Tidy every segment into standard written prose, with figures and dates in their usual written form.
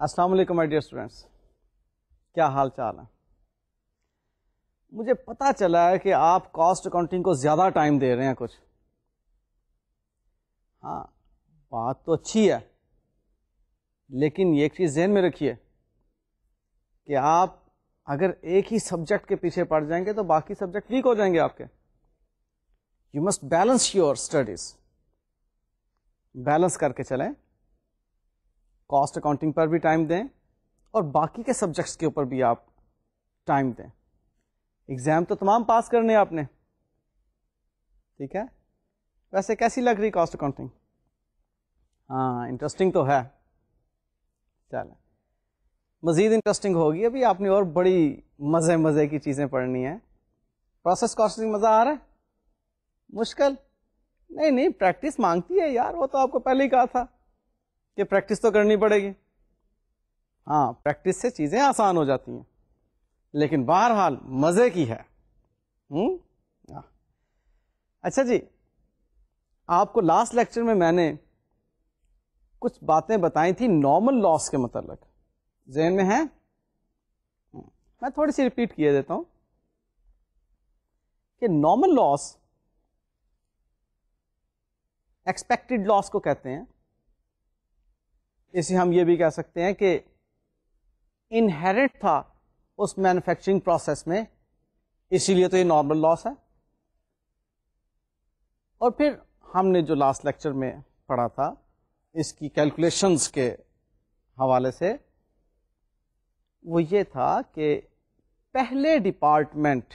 السلام علیکم my dear students, کیا حال چال ہے؟ مجھے پتا چلا ہے کہ آپ کاسٹ اکاؤنٹنگ کو زیادہ ٹائم دے رہے ہیں کچھ. ہاں، بات تو اچھی ہے، لیکن ایک چیز ذہن میں رکھیے کہ آپ اگر ایک ہی سبجیکٹ کے پیچھے پڑ جائیں گے تو باقی سبجیکٹ ویک ہو جائیں گے آپ کے. You must balance your studies, balance کر کے چلیں، کاسٹ اکاؤنٹنگ پر بھی ٹائم دیں اور باقی کے سبجیکٹس کے اوپر بھی آپ ٹائم دیں. ایگزام تو تمام پاس کرنے آپ نے، ٹھیک ہے؟ ویسے کیسی لگ رہی کاسٹ اکاؤنٹنگ؟ ہاں، انٹرسٹنگ تو ہے. چلیں، مزید انٹرسٹنگ ہوگی. ابھی آپ نے اور بڑی مزے کی چیزیں پڑھنی ہیں. پروسیس کاسٹنگ مزہ آ رہا ہے؟ مشکل نہیں، پریکٹس مانگتی ہے یار. وہ تو آپ کو پہلے ہی کہا تھا کہ پریکٹس تو کرنی پڑے گی. ہاں، پریکٹس سے چیزیں آسان ہو جاتی ہیں، لیکن بہرحال مزے کی ہے. اچھا جی، آپ کو لاسٹ لیکچر میں نے کچھ باتیں بتائی تھی نارمل لاس کے متعلق، ذہن میں ہیں؟ میں تھوڑی سی ریپیٹ کیے دیتا ہوں کہ نارمل لاس ایکسپیکٹڈ لاس کو کہتے ہیں. اسے ہم یہ بھی کہہ سکتے ہیں کہ انہیرنٹ تھا اس مینوفیکچرنگ پروسیس میں، اسی لیے تو یہ نارمل لاس ہے. اور پھر ہم نے جو لاسٹ لیکچر میں پڑھا تھا اس کی کیلکولیشنز کے حوالے سے، وہ یہ تھا کہ پہلے ڈپارٹمنٹ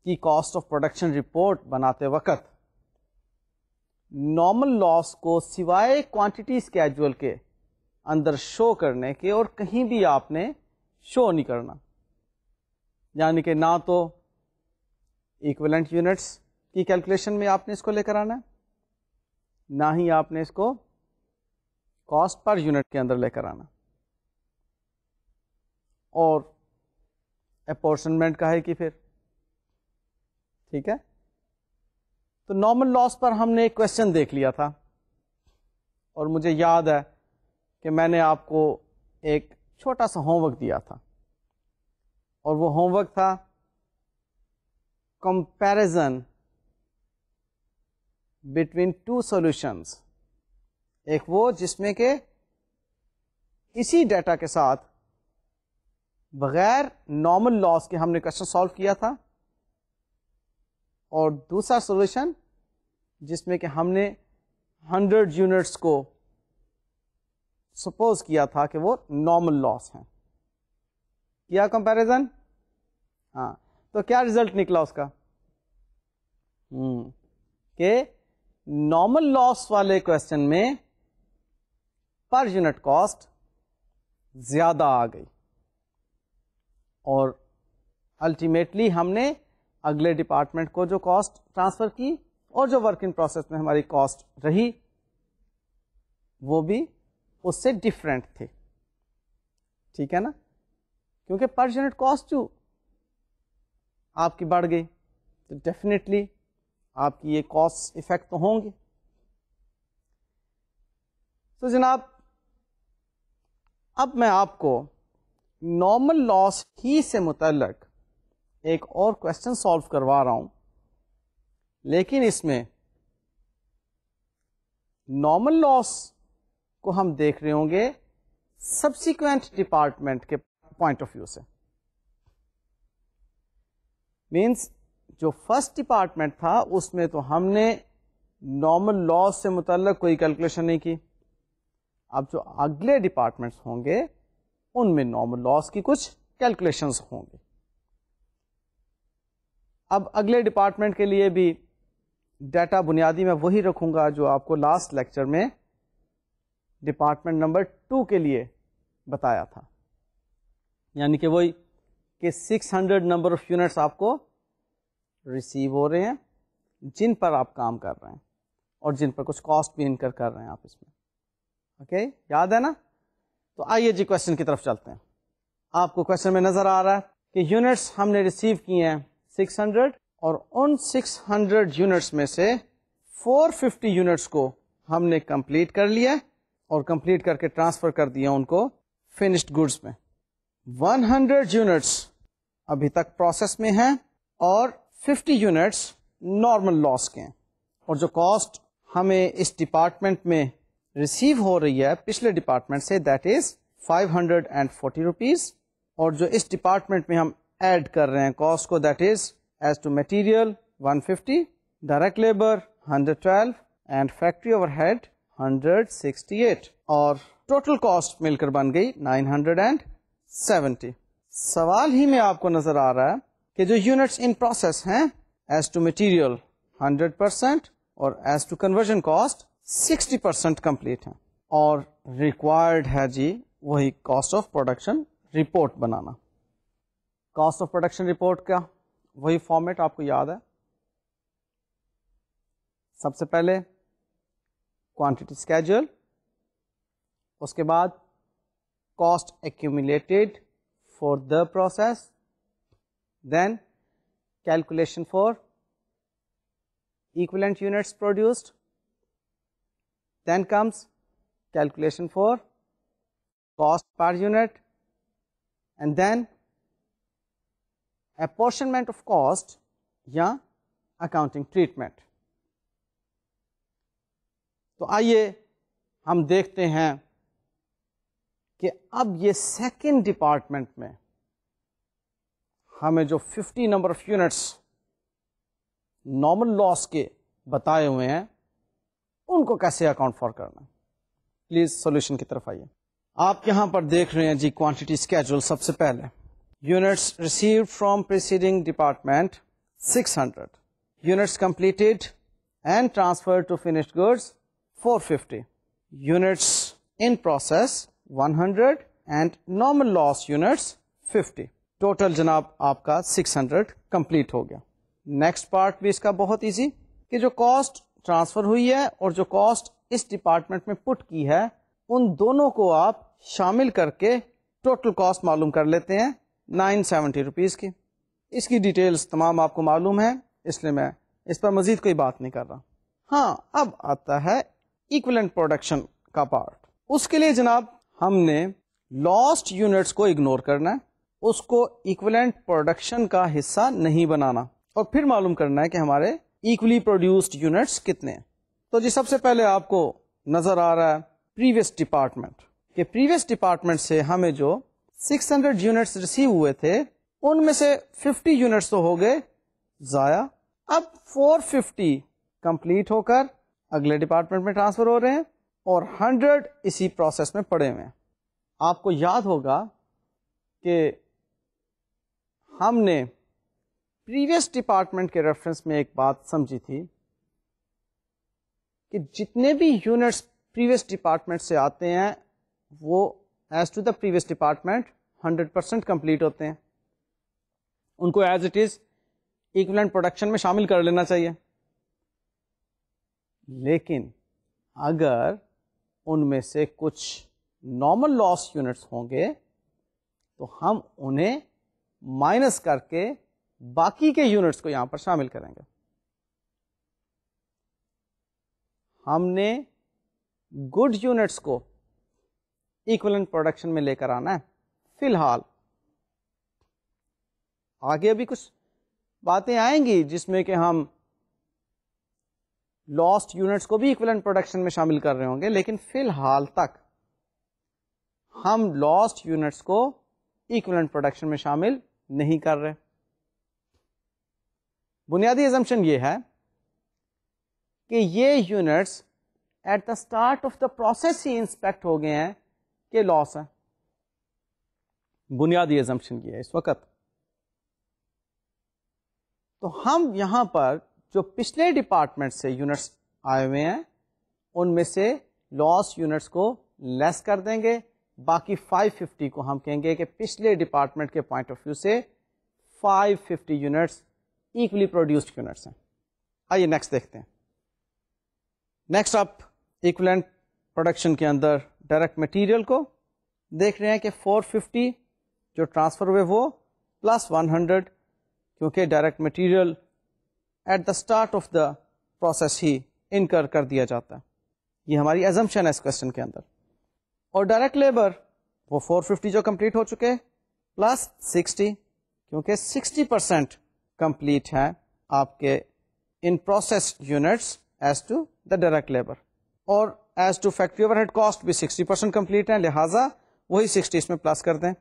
کی کاسٹ آف پروڈکشن رپورٹ بناتے وقت نارمل لاس کو سوائے کوانٹٹی اسکیجول کے اندر شو کرنے کے اور کہیں بھی آپ نے شو نہیں کرنا. یعنی کہ نہ تو ایکویلنٹ یونٹس کی کیلکولیشن میں آپ نے اس کو لے کر آنا ہے، نہ ہی آپ نے اس کو کاسٹ پر یونٹ کے اندر لے کر آنا. اور اپورشنمنٹ کا ہے کہ پھر ٹھیک ہے. تو نارمل لاس پر ہم نے ایک کوشچن دیکھ لیا تھا، اور مجھے یاد ہے کہ میں نے آپ کو ایک چھوٹا سا ہوم ورک دیا تھا، اور وہ ہوم ورک تھا کمپیرزن بٹوین ٹو سولوشنز. ایک وہ جس میں کہ اسی ڈیٹا کے ساتھ بغیر نارمل لاس کے ہم نے کوشچن سالو کیا تھا، اور دوسرا سولوشن جس میں کہ ہم نے 100 یونٹس کو سپوز کیا تھا کہ وہ نارمل لاس ہیں. کیا کمپیرزن؟ ہاں، تو کیا ریزلٹ نکلا اس کا؟ کہ نارمل لاس والے کوشچن میں پر یونٹ کاسٹ زیادہ آ گئی، اور الٹیمیٹلی ہم نے اگلے ڈپارٹمنٹ کو جو کاسٹ ٹرانسفر کی اور جو ورک ان پروسیس میں ہماری کاسٹ رہی وہ بھی اس سے ڈفرینٹ تھے. ٹھیک ہے نا؟ کیونکہ پر یونٹ کاسٹ جو آپ کی بڑھ گئی تو ڈیفینیٹلی آپ کی یہ کاسٹ افیکٹ تو ہوں گے. تو جناب، اب میں آپ کو نارمل لاس ہی سے متعلق ایک اور کوشچن سالو کروا رہا ہوں، لیکن اس میں نارمل لاس کو ہم دیکھ رہے ہوں گے سبسیکوینٹ ڈپارٹمنٹ کے پوائنٹ آف ویو سے. مینس جو فرسٹ ڈپارٹمنٹ تھا اس میں تو ہم نے نارمل لاس سے متعلق کوئی کیلکولیشن نہیں کی. اب جو اگلے ڈپارٹمنٹس ہوں گے ان میں نارمل لاس کی کچھ کیلکولیشنز ہوں گے. اب اگلے ڈپارٹمنٹ کے لیے بھی ڈیٹا بنیادی میں وہی رکھوں گا جو آپ کو لاسٹ لیکچر میں ڈپارٹمنٹ نمبر 2 کے لیے بتایا تھا. یعنی کہ وہی کہ 600 نمبر آف یونٹس آپ کو ریسیو ہو رہے ہیں جن پر آپ کام کر رہے ہیں، اور جن پر کچھ کاسٹ بھی انکر کر رہے ہیں آپ اس میں. اوکے، یاد ہے نا؟ تو آئیے جی کوشچن کی طرف چلتے ہیں. آپ کو کوشچن میں نظر آ رہا ہے کہ یونٹس ہم نے ریسیو کیے ہیں 600، اور ان 600 یونٹس میں سے 450 یونٹس کو ہم نے کمپلیٹ کر لیا، اور کمپلیٹ کر کے ٹرانسفر کر دیا ان کو فنشڈ گڈس میں. 100 یونٹس ابھی تک پروسیس میں ہیں اور 50 یونٹس نارمل لاس کے ہیں. اور جو کاسٹ ہمیں اس ڈپارٹمنٹ میں ریسیو ہو رہی ہے پچھلے ڈپارٹمنٹ سے, دیٹ از 540 روپیز. اور جو اس ڈپارٹمنٹ میں ہم ایڈ کر رہے ہیں کاسٹ کو, that is as to material 150, direct labour 112 and factory overhead 168, اور ٹوٹل کاسٹ مل کر بن گئی 970. سوال ہی میں آپ کو نظر آ رہا ہے کہ جو یونٹس ان پروسیس ہیں ایز ٹو مٹیریل 100% اور as to conversion cost 60% complete ہیں, اور ریکوائرڈ ہے جی وہی کاسٹ آف پروڈکشن رپورٹ بنانا. کاسٹ آف پروڈکشن رپورٹ کا وہی فارمیٹ آپ کو یاد ہے. سب سے پہلے کوانٹٹی اسکیجول, اس کے بعد cost accumulated for the process, then calculation for equivalent units produced, then comes calculation for cost per unit, and then apportionment of cost یا accounting treatment. تو آئیے ہم دیکھتے ہیں کہ اب یہ سیکنڈ ڈپارٹمنٹ میں ہمیں جو 50 نمبر آف یونٹس نارمل لاس کے بتائے ہوئے ہیں ان کو کیسے اکاؤنٹ فار کرنا. پلیز سولوشن کی طرف آئیے. آپ یہاں پر دیکھ رہے ہیں جی کوانٹٹی اسکیجول. سب سے پہلے units received from preceding department 600, units completed and transfer to finished goods 450, units in process 100 and normal loss units 50. Total جناب آپ کا 600 کمپلیٹ ہو گیا. نیکسٹ پارٹ بھی اس کا بہت ایزی کہ جو کاسٹ ٹرانسفر ہوئی ہے اور جو کاسٹ اس ڈپارٹمنٹ میں پٹ کی ہے ان دونوں کو آپ شامل کر کے ٹوٹل کاسٹ معلوم کر لیتے ہیں 970 روپیز کی. اس کی ڈیٹیلز تمام آپ کو معلوم ہے, اس لیے میں اس پر مزید کوئی بات نہیں کر رہا. ہاں, اب آتا ہے ایکویلنٹ پروڈکشن کا پارٹ. اس کے لیے جناب ہم نے لاسٹ یونٹس کو اگنور کرنا ہے, اس کو ایکویلنٹ پروڈکشن کا حصہ نہیں بنانا, اور پھر معلوم کرنا ہے کہ ہمارے ایکولی پروڈیوسڈ یونٹس کتنے ہیں. تو جی سب سے پہلے آپ کو نظر آ رہا ہے پریویس ڈپارٹمنٹ, کہ پریویس ڈپارٹمنٹ سے ہمیں جو 600 یونٹس ریسیو ہوئے تھے ان میں سے 50 یونٹس تو ہو گئے ضائع. اب 450 کمپلیٹ ہو کر اگلے ڈپارٹمنٹ میں ٹرانسفر ہو رہے ہیں اور 100 اسی پروسیس میں پڑے ہوئے ہیں. آپ کو یاد ہوگا کہ ہم نے پریویس ڈپارٹمنٹ کے ریفرنس میں ایک بات سمجھی تھی کہ جتنے بھی یونٹس پریویس ڈپارٹمنٹ سے آتے ہیں وہ as to the previous department 100% complete ہوتے ہیں. ان کو as it is equivalent production میں شامل کر لینا چاہیے. لیکن اگر ان میں سے کچھ نارمل لاس یونٹس ہوں گے تو ہم انہیں مائنس کر کے باقی کے یونٹس کو یہاں پر شامل کریں گے. ہم نے گڈ یونٹس کو ایکویلنٹ پروڈکشن میں لے کر آنا ہے. فی الحال آگے ابھی کچھ باتیں آئیں گی جس میں کہ ہم لاسٹ یونٹس کو بھی ایکویلنٹ پروڈکشن میں شامل کر رہے ہوں گے, لیکن فی الحال تک ہم لاسٹ یونٹس کو ایکویلنٹ پروڈکشن میں شامل نہیں کر رہے. بنیادی assumption یہ ہے کہ یہ units at the start of the process ہی انسپیکٹ ہو گئے ہیں کہ لاس ہے. بنیادی assumption یہ ہے اس وقت. تو ہم یہاں پر جو پچھلے ڈپارٹمنٹ سے یونٹس آئے ہوئے ہیں ان میں سے لاس یونٹس کو لیس کر دیں گے. باقی 550 کو ہم کہیں گے کہ پچھلے ڈپارٹمنٹ کے پوائنٹ آف ویو سے 550 یونٹس ایکولی پروڈیوسڈ یونٹس ہیں. آئیے نیکسٹ دیکھتے ہیں. نیکسٹ آپ ایکویلنٹ پروڈکشن کے اندر ڈائریکٹ مٹیریل کو دیکھ رہے ہیں کہ 450 جو ٹرانسفر ہوئے وہ پلس 100 کیونکہ direct material at the start of the process ہی انکر کر دیا جاتا ہے. یہ ہماری ایزمپشن ہے اس کوشچن کے اندر. اور ڈائریکٹ لیبر وہ 450 جو کمپلیٹ ہو چکے پلس 60 کیونکہ 60% کمپلیٹ ہے آپ کے ان process units as to the direct labour, اور as to factory overhead cost بھی 60% کمپلیٹ ہے, لہٰذا وہی 60 اس میں پلس کر دیں.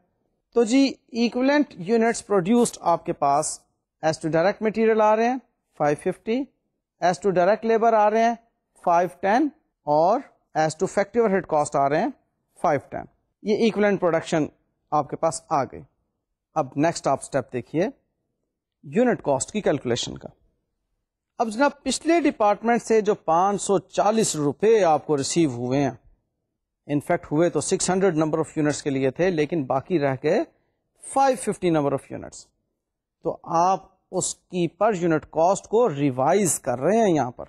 تو جی ایکویلنٹ یونٹس پروڈیوسڈ آپ کے پاس ایز ٹو ڈائریکٹ مٹیریل آ رہے ہیں 550, ایز ٹو ڈائریکٹ لیبر آ رہے ہیں 510, اور as to factory overhead cost آ رہے ہیں 510. یہ ایکویلنٹ پروڈکشن آپ کے پاس آ گئی. اب نیکسٹ آپ اسٹیپ دیکھیے یونٹ کاسٹ کی کیلکولیشن کا. اب جناب پچھلے ڈپارٹمنٹ سے جو 540 روپے آپ کو ریسیو ہوئے ہیں, انفیکٹ ہوئے تو 600 نمبر آف یونٹس کے لیے تھے, لیکن باقی رہ گئے 550 نمبر آف یونٹس, تو آپ اس کی پر یونٹ کاسٹ کو ریوائز کر رہے ہیں یہاں پر.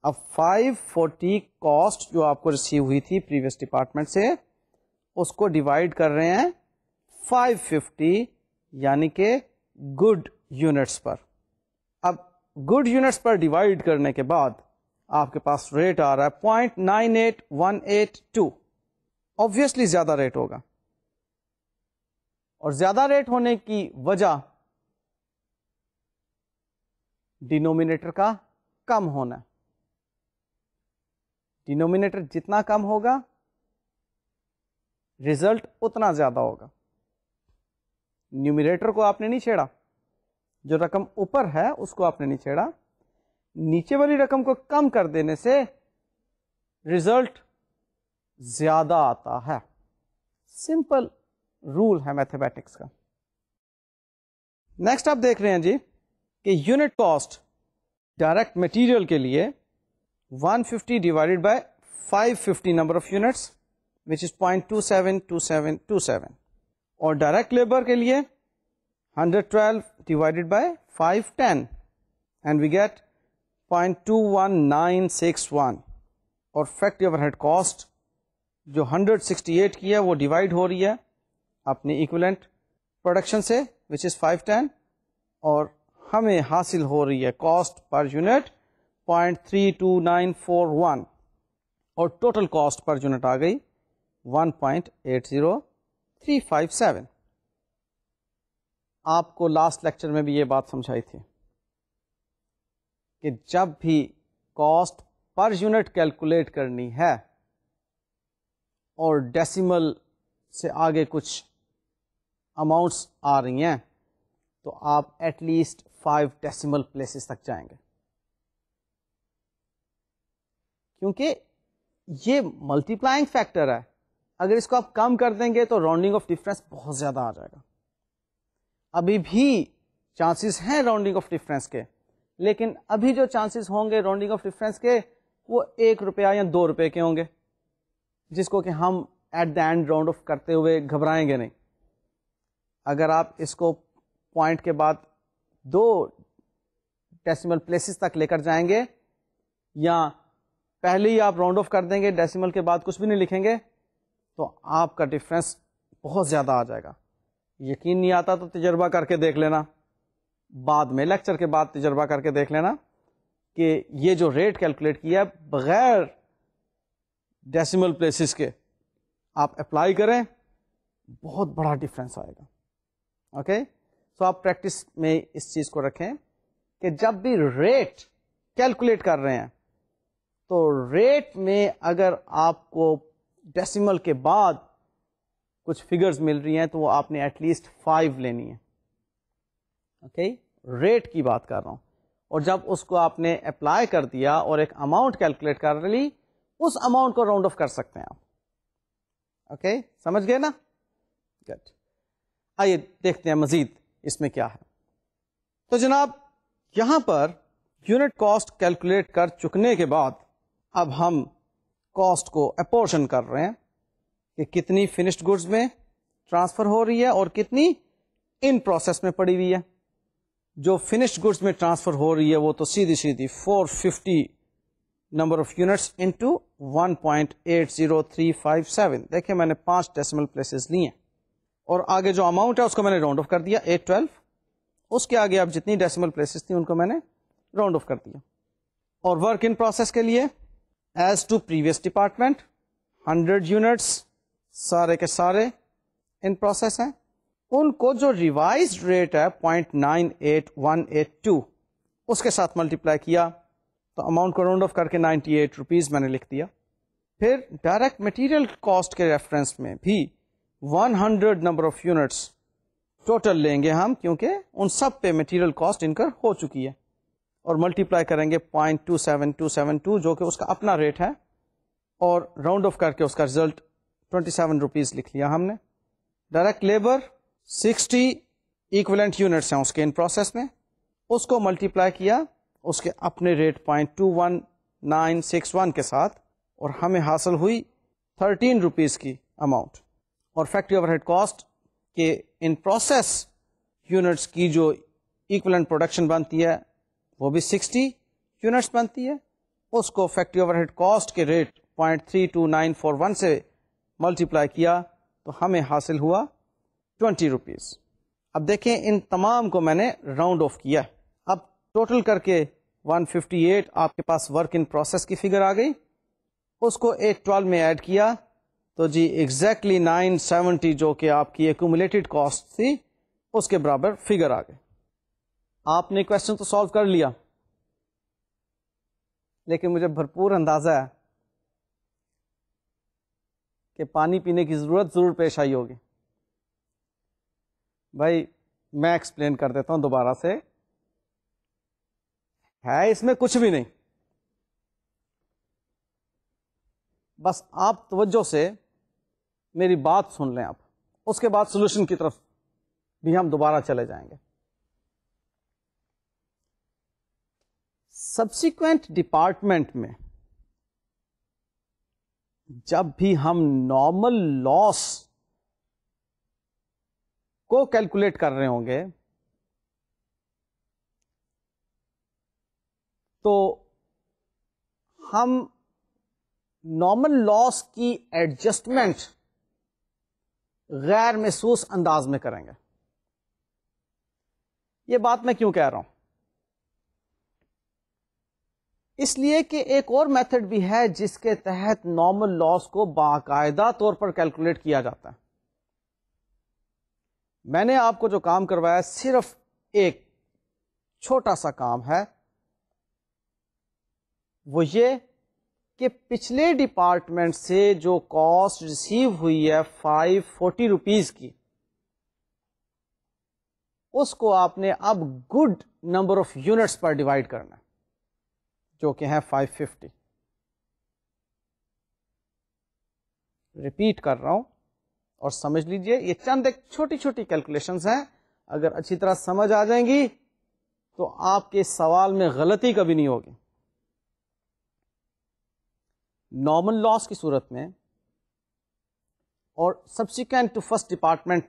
اب 540 کاسٹ جو آپ کو ریسیو ہوئی تھی پریویس ڈپارٹمنٹ سے, اس کو ڈیوائڈ کر رہے ہیں 550 یعنی کہ گڈ یونٹس پر. اب گڈ یونٹس پر ڈیوائڈ کرنے کے بعد آپ کے پاس ریٹ آ رہا ہے 0.98182. آبویسلی زیادہ ریٹ ہوگا, اور زیادہ ریٹ ہونے کی وجہ ڈینومینیٹر کا کم ہونا. ڈینومینیٹر جتنا کم ہوگا ریزلٹ اتنا زیادہ ہوگا. نیومریٹر کو آپ نے نہیں چھیڑا, جو رقم اوپر ہے اس کو آپ نے نہیں چھیڑا, نیچے والی رقم کو کم کر دینے سے ریزلٹ زیادہ آتا ہے. سمپل رول ہے میتھمیٹکس کا. نیکسٹ آپ دیکھ رہے ہیں جی کہ یونٹ کاسٹ ڈائریکٹ مٹیریل کے لیے 150 divided by 550 number of units which is 0.272727, اور ڈائریکٹ لیبر کے لیے 112 divided by 510 and we get 0.21961, اور فیکٹری اوور ہیڈ کاسٹ جو 168 کی ہے وہ ڈیوائڈ ہو رہی ہے اپنی ایکویلنٹ پروڈکشن سے which is 510, اور ہمیں حاصل ہو رہی ہے کاسٹ پر یونٹ 0.32941, اور ٹوٹل کاسٹ پر یونٹ آ گئی 1.80357. آپ کو لاسٹ لیکچر میں بھی یہ بات سمجھائی تھی کہ جب بھی کاسٹ پر یونٹ کیلکولیٹ کرنی ہے اور ڈیسیمل سے آگے کچھ اماؤنٹس آ رہی ہیں تو آپ ایٹ لیسٹ 5 ڈیسیمل پلیسز تک جائیں گے, کیونکہ یہ ملٹی پلائنگ فیکٹر ہے. اگر اس کو آپ کم کر دیں گے تو راؤنڈنگ آف ڈفرینس بہت زیادہ آ جائے گا. ابھی بھی چانسز ہیں راؤنڈنگ آف ڈفرینس کے, لیکن ابھی جو چانسز ہوں گے راؤنڈنگ آف ڈفرینس کے وہ 1 روپیہ یا 2 روپے کے ہوں گے, جس کو کہ ہم at the end round off کرتے ہوئے گھبرائیں گے نہیں. اگر آپ اس کو پوائنٹ کے بعد 2 ڈیسیمل پلیسز تک لے کر جائیں گے, یا پہلے ہی آپ راؤنڈ آف کر دیں گے ڈیسیمل کے بعد کچھ بھی نہیں لکھیں گے, تو آپ کا ڈفرینس بہت زیادہ آ جائے گا. یقین نہیں آتا تو تجربہ کر کے دیکھ لینا, بعد میں لیکچر کے بعد تجربہ کر کے دیکھ لینا کہ یہ جو ریٹ کیلکولیٹ کیا ہے بغیر ڈیسیمل پلیسز کے آپ اپلائی کریں, بہت بڑا ڈفرینس آئے گا. اوکے, سو آپ پریکٹس میں اس چیز کو رکھیں کہ جب بھی ریٹ کیلکولیٹ کر رہے ہیں تو ریٹ میں اگر آپ کو ڈیسیمل کے بعد کچھ فگرز مل رہی ہیں تو وہ آپ نے ایٹ لیسٹ 5 لینی ہے. اوکے, ریٹ کی بات کر رہا ہوں. اور جب اس کو آپ نے اپلائی کر دیا اور ایک اماؤنٹ کیلکولیٹ کر لی, اس اماؤنٹ کو راؤنڈ آف کر سکتے ہیں آپ. اوکے, سمجھ گئے نا؟ گڈ. آئیے دیکھتے ہیں مزید اس میں کیا ہے. تو جناب یہاں پر یونٹ کاسٹ کیلکولیٹ کر چکنے کے بعد اب ہم کاسٹ کو اپورشن کر رہے ہیں کہ کتنی فنشڈ گڈز میں ٹرانسفر ہو رہی ہے اور کتنی ان پروسیس میں پڑی ہوئی ہے. جو فنشڈ گڈز میں ٹرانسفر ہو رہی ہے وہ تو سیدھی 450 نمبر آف یونٹس انٹو 1.80357. دیکھیں میں نے 5 ڈیسیمل پلیسز لی ہیں, اور آگے جو اماؤنٹ ہے اس کو میں نے راؤنڈ آف کر دیا 812. اس کے آگے اب جتنی ڈیسیمل پلیسز تھیں ان کو میں نے راؤنڈ آف کر دیا. اور ورک ان پروسیس کے لیے as to previous department 100 units سارے کے سارے ان پروسیس ہیں. ان کو جو ریوائزڈ ریٹ ہے 0.98182 اس کے ساتھ ملٹیپلائی کیا تو اماؤنٹ کو راؤنڈ آف کر کے 98 روپیز میں نے لکھ دیا. پھر ڈائریکٹ مٹیریل کاسٹ کے ریفرنس میں بھی 100 نمبر آف یونٹس ٹوٹل لیں گے ہم, کیونکہ ان سب پہ مٹیریل کاسٹ انکر ہو چکی ہے, اور ملٹیپلائی کریں گے 0.27272 جو کہ اس کا اپنا ریٹ ہے, اور راؤنڈ آف کر کے اس کا ریزلٹ 27 روپیز لکھ لیا ہم نے. ڈائریکٹ لیبر 60 ایکویلنٹ یونٹس ہیں اس کے ان پروسیس میں, اس کو ملٹیپلائی کیا اس کے اپنے ریٹ 0.21961 کے ساتھ, اور ہمیں حاصل ہوئی 13 روپیز کی اماؤنٹ. اور فیکٹری اوور ہیڈ کاسٹ کے ان پروسیس یونٹس کی جو ایکویلنٹ پروڈکشن بنتی ہے وہ بھی 60 یونٹس بنتی ہے, اس کو فیکٹری اوور ہیڈ کاسٹ کے ریٹ 0.32941 سے ملٹیپلائی کیا تو ہمیں حاصل ہوا 20 روپیز. اب دیکھیں ان تمام کو میں نے راؤنڈ آف کیا, اب ٹوٹل کر کے 158 آپ کے پاس ورک ان پروسیس کی فگر آ گئی, اس کو 812 میں ایڈ کیا تو جی ایگزیکٹلی 970 جو کہ آپ کی ایکومولیٹڈ کاسٹ تھی اس کے برابر فگر آ گئی. آپ نے کوشچن تو سالو کر لیا, لیکن مجھے بھرپور اندازہ ہے کہ پانی پینے کی ضرورت ضرور پیش آئی ہوگی. بھائی میں ایکسپلین کر دیتا ہوں دوبارہ سے, ہے اس میں کچھ بھی نہیں, بس آپ توجہ سے میری بات سن لیں, آپ اس کے بعد سولوشن کی طرف بھی ہم دوبارہ چلے جائیں گے. سبسیکوینٹ ڈپارٹمنٹ میں جب بھی ہم نارمل لاس کو کیلکولیٹ کر رہے ہوں گے تو ہم نارمل لاس کی ایڈجسٹمنٹ غیر محسوس انداز میں کریں گے. یہ بات میں کیوں کہہ رہا ہوں؟ اس لیے کہ ایک اور میتھڈ بھی ہے جس کے تحت نارمل لاس کو باقاعدہ طور پر کیلکولیٹ کیا جاتا ہے. میں نے آپ کو جو کام کروایا صرف ایک چھوٹا سا کام ہے, وہ یہ کہ پچھلے ڈپارٹمنٹ سے جو کاسٹ ریسیو ہوئی ہے 540 روپیز کی, اس کو آپ نے اب good number of units per divide کرنا ہے جو کہ ہے 550. ریپیٹ کر رہا ہوں اور سمجھ لیجئے, یہ چند ایک چھوٹی چھوٹی کیلکولیشنز ہیں, اگر اچھی طرح سمجھ آ جائیں گی تو آپ کے سوال میں غلطی کبھی نہیں ہوگی. نارمل لاس کی صورت میں اور سبسیکوینٹ ٹو فرسٹ ڈپارٹمنٹ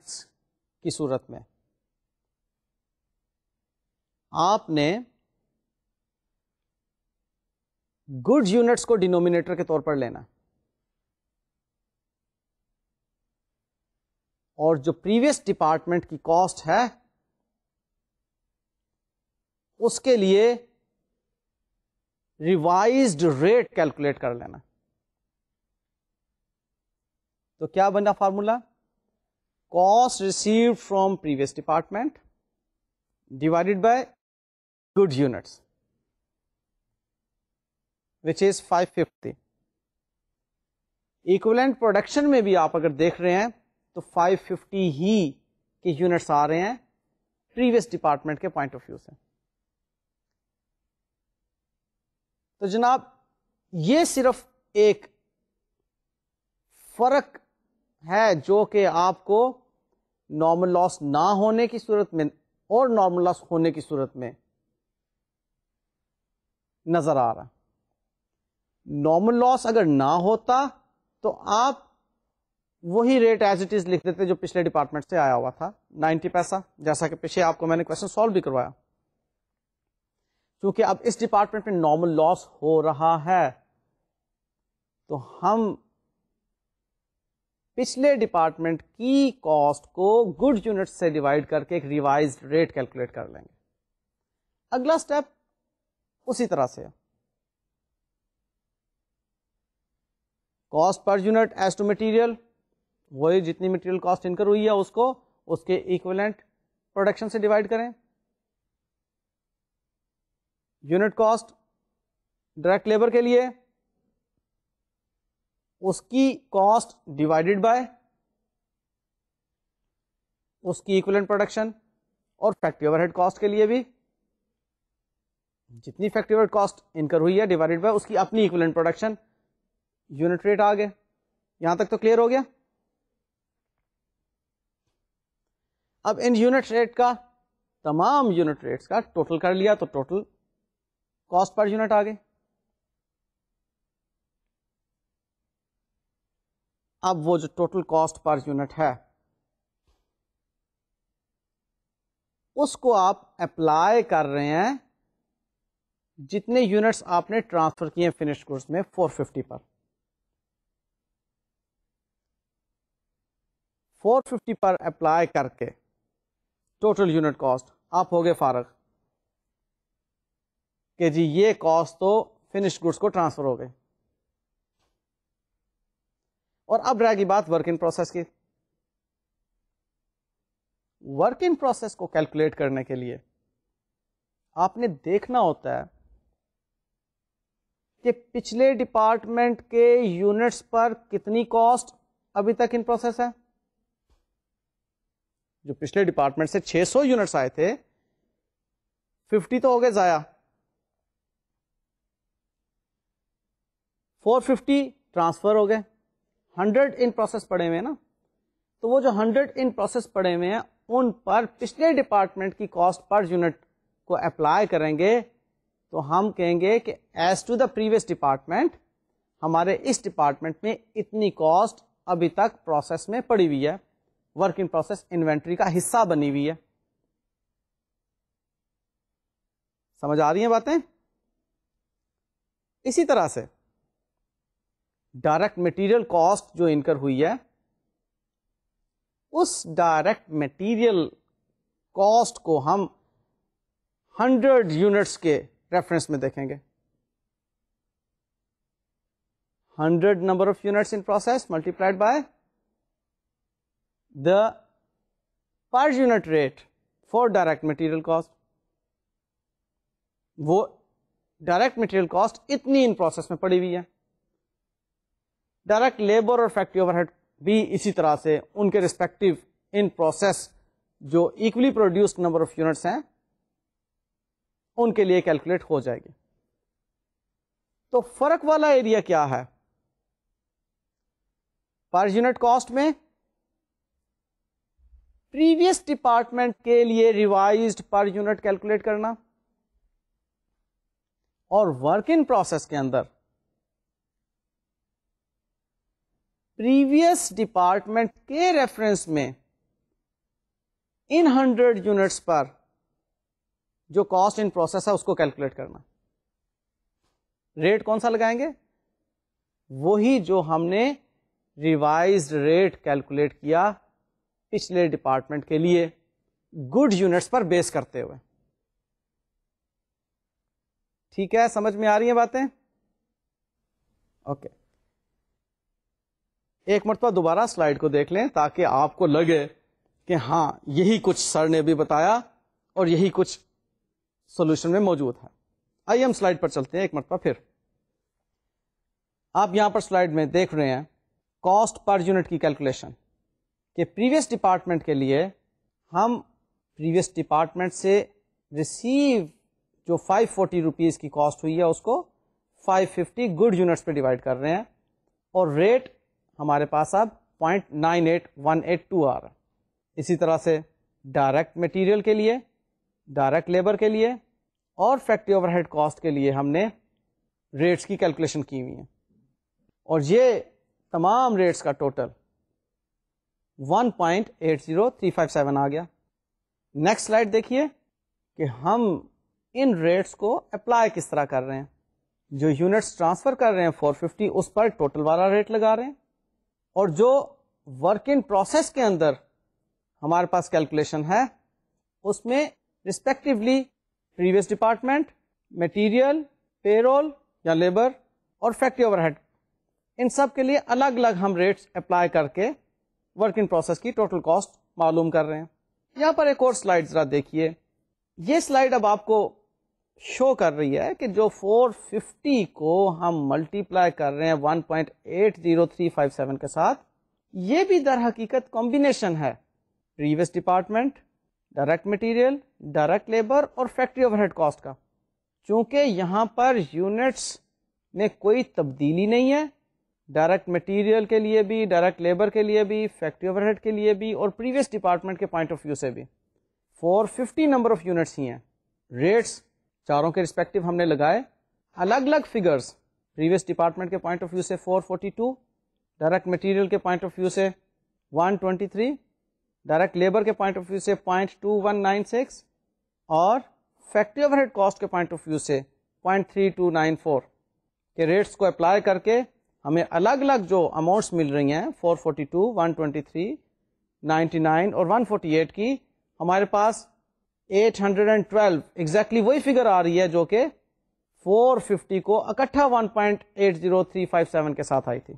کی صورت میں آپ نے گڈ یونٹس کو ڈینومینیٹر کے طور پر لینا, اور جو پریویس ڈپارٹمنٹ کی کاسٹ ہے اس کے لیے ریوائزڈ ریٹ کیلکولیٹ کر لینا. تو کیا بنا formula? Cost received from previous department divided by good units which is 550. Equivalent production میں بھی آپ اگر دیکھ رہے ہیں تو 550 ہی کے یونٹس آ رہے ہیں پریویس ڈپارٹمنٹ کے پوائنٹ آف ویو سے. تو جناب یہ صرف ایک فرق ہے جو کہ آپ کو نارمل لاس نہ ہونے کی صورت میں اور نارمل لاس ہونے کی صورت میں نظر آ رہا. نارمل لاس اگر نہ ہوتا تو آپ وہی ریٹ ایز اٹ از لکھ دیتے جو پچھلے ڈپارٹمنٹ سے آیا ہوا تھا 90 پیسہ, جیسا کہ پیچھے آپ کو میں نے کوشچن سالو بھی کروایا. کیونکہ اب اس ڈپارٹمنٹ میں نارمل لاس ہو رہا ہے تو ہم پچھلے ڈپارٹمنٹ کی کاسٹ کو گڈ یونٹ سے ڈیوائڈ کر کے ایک ریوائزڈ ریٹ کیلکولیٹ کر لیں گے. اگلا سٹیپ اسی طرح سے cost per unit as to material, وہی جتنی مٹیریل کاسٹ انکر ہوئی ہے اس کو اس کے ایکویلنٹ پروڈکشن سے ڈیوائڈ کریں. یونٹ کاسٹ ڈائریکٹ لیبر کے لیے اس کی کاسٹ ڈیوائڈیڈ بائی اس کی ایکویلنٹ پروڈکشن، اور فیکٹری اوور ہیڈ کاسٹ کے لیے بھی جتنی factory overhead cost incur ہوئی ہے ڈیوائڈیڈ بائی اس کی اپنی ایکویلنٹ پروڈکشن. یونٹ ریٹ آ گئے. یہاں تک تو کلیئر ہو گیا. اب ان یونٹ ریٹ کا تمام یونٹ ریٹس کا ٹوٹل کر لیا تو ٹوٹل کاسٹ پر یونٹ آ گئی. اب وہ جو ٹوٹل کاسٹ پر یونٹ ہے اس کو آپ اپلائی کر رہے ہیں جتنے یونٹس آپ نے ٹرانسفر کیے فنش گڈس میں 450 پر. 450 پر اپلائی کر کے ٹوٹل یونٹ کاسٹ آپ ہو گئے فارغ کہ جی یہ کاسٹ تو فنش گڈس کو ٹرانسفر ہو گئے. اور اب رہ گئی بات ورک ان پروسیس کی. ورک ان پروسیس کو کیلکولیٹ کرنے کے لیے آپ نے دیکھنا ہوتا ہے کہ پچھلے ڈپارٹمنٹ کے یونٹس پر کتنی کاسٹ ابھی تک ان پروسیس ہے. جو پچھلے ڈپارٹمنٹ سے 600 یونٹس آئے تھے 50 تو ہو گئے ضائع. 450 ٹرانسفر ہو گئے. 100 ان پروسیس پڑے ہوئے ہیں نا, تو وہ جو 100 ان پروسیس پڑے ہوئے ہیں ان پر پچھلے ڈپارٹمنٹ کی کاسٹ پر یونٹ کو اپلائی کریں گے تو ہم کہیں گے کہ as to the previous department ہمارے اس ڈپارٹمنٹ میں اتنی کاسٹ ابھی تک پروسیس میں پڑی ہوئی ہے, ورک ان پروسیس انوینٹری کا حصہ بنی ہوئی ہے. سمجھ آ رہی ہیں باتیں؟ اسی طرح سے ڈائریکٹ مٹیریل کاسٹ جو انکر ہوئی ہے اس ڈائریکٹ مٹیریل کاسٹ کو ہم 100 یونٹس کے ریفرنس میں دیکھیں گے. 100 number of units in process multiplied by the per unit rate for direct material cost. وہ ڈائریکٹ مٹیریل کاسٹ اتنی ان پروسیس میں پڑی ہوئی ہے. ڈائریکٹ لیبر اور فیکٹری اوور ہیڈ بھی اسی طرح سے ان کے ریسپیکٹو ان پروسیس جو equally produced number of units ہیں ان کے لیے کیلکولیٹ ہو جائے گی. تو فرق والا ایریا کیا ہے؟ پر یونٹ کاسٹ میں پریویس ڈپارٹمنٹ کے لیے ریوائزڈ پر یونٹ کیلکولیٹ کرنا, اور ورک ان پروسیس کے اندر پریویس ڈپارٹمنٹ کے ریفرنس میں ان 100 یونٹس پر جو کاسٹ ان پروسیس ہے اس کو کیلکولیٹ کرنا. ریٹ کون سا لگائیں گے؟ وہی جو ہم نے ریوائزڈ ریٹ کیلکولیٹ کیا پچھلے ڈپارٹمنٹ کے لیے گڈ یونٹس پر بیس کرتے ہوئے. ٹھیک ہے, سمجھ میں آ رہی ہیں باتیں؟ اوکے, ایک مرتبہ دوبارہ سلائیڈ کو دیکھ لیں تاکہ آپ کو لگے کہ ہاں یہی کچھ سر نے بھی بتایا اور یہی کچھ سولوشن میں موجود ہے. آئیے ہم سلائیڈ پر چلتے ہیں ایک مرتبہ پھر. آپ یہاں پر سلائیڈ میں دیکھ رہے ہیں کاسٹ پر یونٹ کی کیلکولیشن کہ پریویس ڈپارٹمنٹ کے لیے ہم پریویس ڈپارٹمنٹ سے ریسیو جو 540 روپیز کی کاسٹ ہوئی ہے اس کو 550 گڈ یونٹس پہ ڈیوائڈ کر رہے ہیں, اور ریٹ ہمارے پاس اب 0.98182 آ رہا ہے. اسی طرح سے ڈائریکٹ مٹیریل کے لیے, ڈائریکٹ لیبر کے لیے اور فیکٹری اوور ہیڈ کاسٹ کے لیے ہم نے ریٹس کی کیلکولیشن کی ہوئی ہیں, اور یہ تمام ریٹس کا ٹوٹل 1.80357 آ گیا. نیکسٹ سلائڈ دیکھیے کہ ہم ان ریٹس کو اپلائی کس طرح کر رہے ہیں. جو یونٹس ٹرانسفر کر رہے ہیں 450 اس پر ٹوٹل والا ریٹ لگا رہے ہیں, اور جو ورک ان پروسیس کے اندر ہمارے پاس کیلکولیشن ہے اس میں ریسپیکٹولی پریویس ڈپارٹمنٹ, مٹیریل, پے رول یا لیبر اور فیکٹری اوور ہیڈ ان سب کے لیے الگ الگ ہم ریٹس اپلائی کر کے ورک ان پروسیس کی ٹوٹل کاسٹ معلوم کر رہے ہیں. یہاں پر ایک اور سلائڈ ذرا دیکھیے. یہ سلائڈ اب آپ کو شو کر رہی ہے کہ جو 450 کو ہم ملٹی پلائی کر رہے ہیں 1.80357 کے ساتھ, یہ بھی در حقیقت کمبینیشن ہے previous department, direct material, direct labour اور فیکٹری اوور ہیڈ کاسٹ کا. چونکہ یہاں پر یونٹس میں کوئی تبدیلی نہیں ہے, ڈائریکٹ مٹیریل کے لیے بھی, ڈائریکٹ لیبر کے لیے بھی, فیکٹری اوور ہیڈ کے لیے بھی, اور پریویس ڈپارٹمنٹ کے پوائنٹ آف ویو سے بھی 450 نمبر آف یونٹس ہی ہیں. ریٹس چاروں کے رسپیکٹو ہم نے لگائے, الگ الگ فگرز, پریویس ڈپارٹمنٹ کے پوائنٹ آف ویو سے 442, ڈائریکٹ مٹیریل کے پوائنٹ آف ویو سے 123, ڈائریکٹ لیبر کے پوائنٹ آف ویو سے 0.2196 اور فیکٹری اوور ہیڈ کاسٹ کے پوائنٹ آف ویو سے 0.3294 کے ریٹس کو اپلائی کر کے ہمیں الگ الگ جو اماؤنٹس مل رہی ہیں 442, 123, 99 اور 148 کی, ہمارے پاس 812 ایگزیکٹلی وہی فگر آ رہی ہے جو کہ 450 کو اکٹھا 1.80357 کے ساتھ آئی تھی.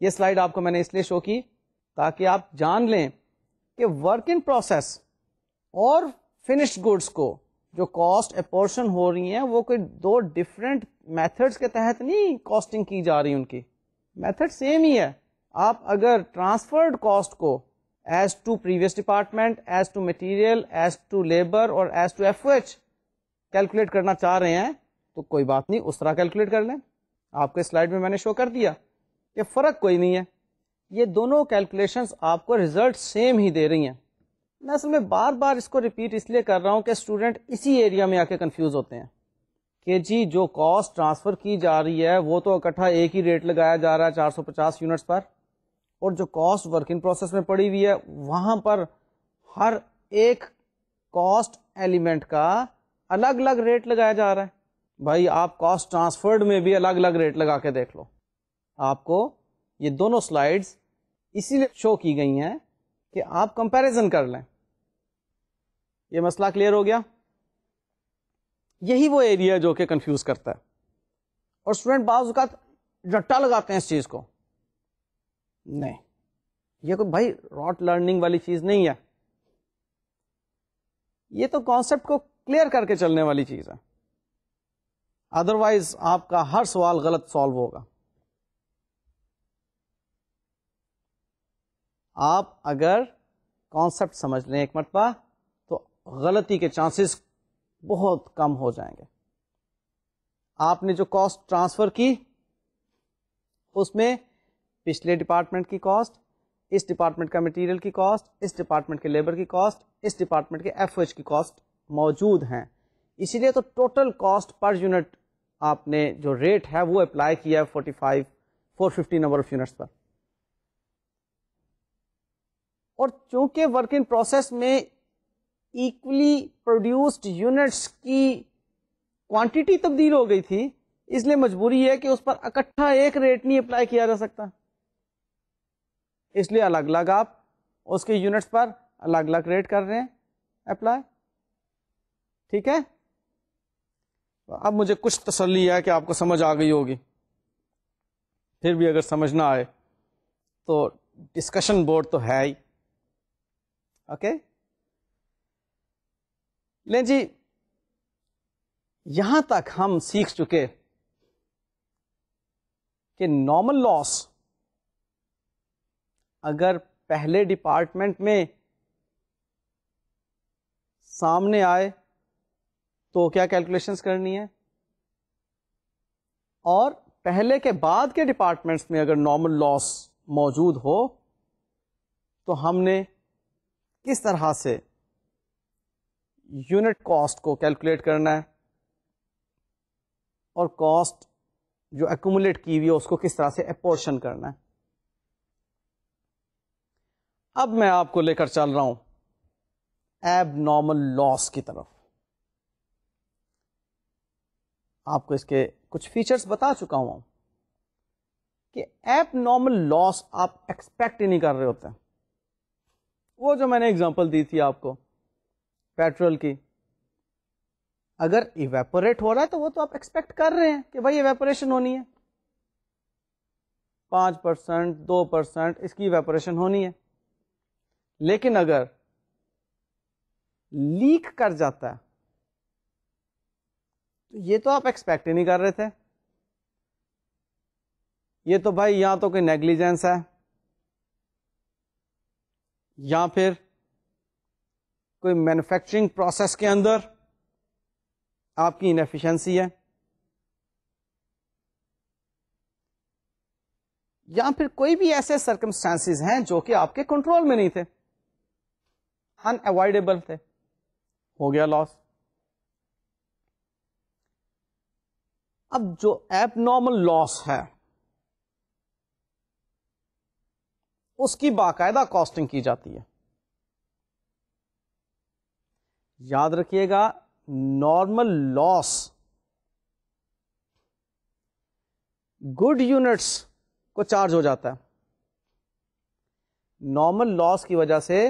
یہ سلائیڈ آپ کو میں نے اس لیے شو کی تاکہ آپ جان لیں کہ ورک ان پروسیس اور فنشڈ گڈس کو جو کاسٹ اپورشن ہو رہی ہیں وہ کوئی دو ڈفرینٹ میتھڈس کے تحت نہیں کاسٹنگ کی جا رہی, ان کی میتھڈ سیم ہی ہے. آپ اگر ٹرانسفرڈ کاسٹ کو as to previous department, as to material, as to labour اور as to F O H calculate کرنا چاہ رہے ہیں تو کوئی بات نہیں, اس طرح کیلکولیٹ کر لیں. آپ کے سلائڈ میں نے شو کر دیا کہ فرق کوئی نہیں ہے, یہ دونوں کیلکولیشنز آپ کو ریزلٹ سیم ہی دے رہی ہیں. میں اصل میں بار بار اس کو ریپیٹ اس لیے کر رہا ہوں کہ اسٹوڈنٹ اسی ایریا میں آ کے کنفیوز ہوتے ہیں کہ جی جو کاسٹ ٹرانسفر کی جا رہی ہے وہ تو اکٹھا ایک ہی ریٹ لگایا جا رہا ہے 450 یونٹس پر, اور جو کاسٹ ورک ان پروسیس میں پڑی ہوئی ہے وہاں پر ہر ایک کاسٹ ایلیمنٹ کا الگ الگ ریٹ لگایا جا رہا ہے. بھائی آپ کاسٹ ٹرانسفرڈ میں بھی الگ الگ ریٹ لگا کے دیکھ لو. آپ کو یہ دونوں سلائیڈز اسی لیے شو کی گئی ہیں کہ آپ کمپیریزن کر لیں. یہ مسئلہ کلیئر ہو گیا؟ یہی وہ ایریا جو کہ کنفیوز کرتا ہے, اور اسٹوڈنٹ بعض اوقات رٹا لگاتے ہیں اس چیز کو. نہیں, یہ کوئی بھائی راٹ لرننگ والی چیز نہیں ہے, یہ تو کانسیپٹ کو کلیئر کر کے چلنے والی چیز ہے. ادروائز آپ کا ہر سوال غلط سالو ہوگا. آپ اگر کانسیپٹ سمجھ لیں ایک مرتبہ تو غلطی کے چانسز بہت کم ہو جائیں گے. آپ نے جو کاسٹ ٹرانسفر کی اس میں پچھلے ڈپارٹمنٹ کی کاسٹ, اس ڈپارٹمنٹ کا مٹیریل کی کاسٹ, اس ڈپارٹمنٹ کے لیبر کی کاسٹ, اس ڈپارٹمنٹ کے ایف او ایچ کی کاسٹ موجود ہیں. اسی لیے تو ٹوٹل کاسٹ پر یونٹ آپ نے جو ریٹ ہے وہ اپلائی کیا ہے 450 نمبر آف یونٹس پر. اور چونکہ ورک ان پروسیس میں ایکولی پروڈیوسڈ یونٹس کی کوانٹٹی تبدیل ہو گئی تھی, اس لیے مجبوری ہے کہ اس پر اکٹھا ایک ریٹ نہیں اپلائی کیا جا سکتا, اس لیے الگ الگ آپ اس کے یونٹس پر الگ الگ ریٹ کر رہے ہیں اپلائی. ٹھیک ہے, اب مجھے کچھ تسلی ہے کہ آپ کو سمجھ آ گئی ہوگی. پھر بھی اگر سمجھ نہ آئے تو ڈسکشن بورڈ تو ہے ہی. اوکے, لیں جی, یہاں تک ہم سیکھ چکے کہ نارمل لاس اگر پہلے ڈپارٹمنٹ میں سامنے آئے تو کیا کیلکولیشنز کرنی ہے, اور پہلے کے بعد کے ڈپارٹمنٹس میں اگر نارمل لاس موجود ہو تو ہم نے کس طرح سے یونٹ کاسٹ کو کیلکولیٹ کرنا ہے اور کاسٹ جو ایکومولیٹ کی ہوئی ہے اس کو کس طرح سے اپورشن کرنا ہے. اب میں آپ کو لے کر چل رہا ہوں ایب نارمل لاس کی طرف. آپ کو اس کے کچھ فیچرز بتا چکا ہوں کہ ایب نارمل لاس آپ ایکسپیکٹ ہی نہیں کر رہے ہوتے. وہ جو میں نے اگزامپل دی تھی آپ کو پیٹرول کی, اگر ایویپوریٹ ہو رہا ہے تو وہ تو آپ ایکسپیکٹ کر رہے ہیں کہ بھائی ایویپوریشن ہونی ہے. 5%, 2% اس کی ایویپوریشن ہونی ہے. لیکن اگر لیک کر جاتا ہے تو یہ تو آپ ایکسپیکٹ ہی نہیں کر رہے تھے. یہ تو بھائی یا تو کوئی نیگلیجنس ہے یا پھر کوئی مینوفیکچرنگ پروسیس کے اندر آپ کی انیفیشنسی ہے, یا پھر کوئی بھی ایسے سرکمسٹانسز ہیں جو کہ آپ کے کنٹرول میں نہیں تھے, ان اوائڈیبل تھے, ہو گیا لاس. اب جو ایب نارمل لاس ہے اس کی باقاعدہ کاسٹنگ کی جاتی ہے. یاد رکھیے گا, نارمل لاس گڈ یونٹس کو چارج ہو جاتا ہے. نارمل لاس کی وجہ سے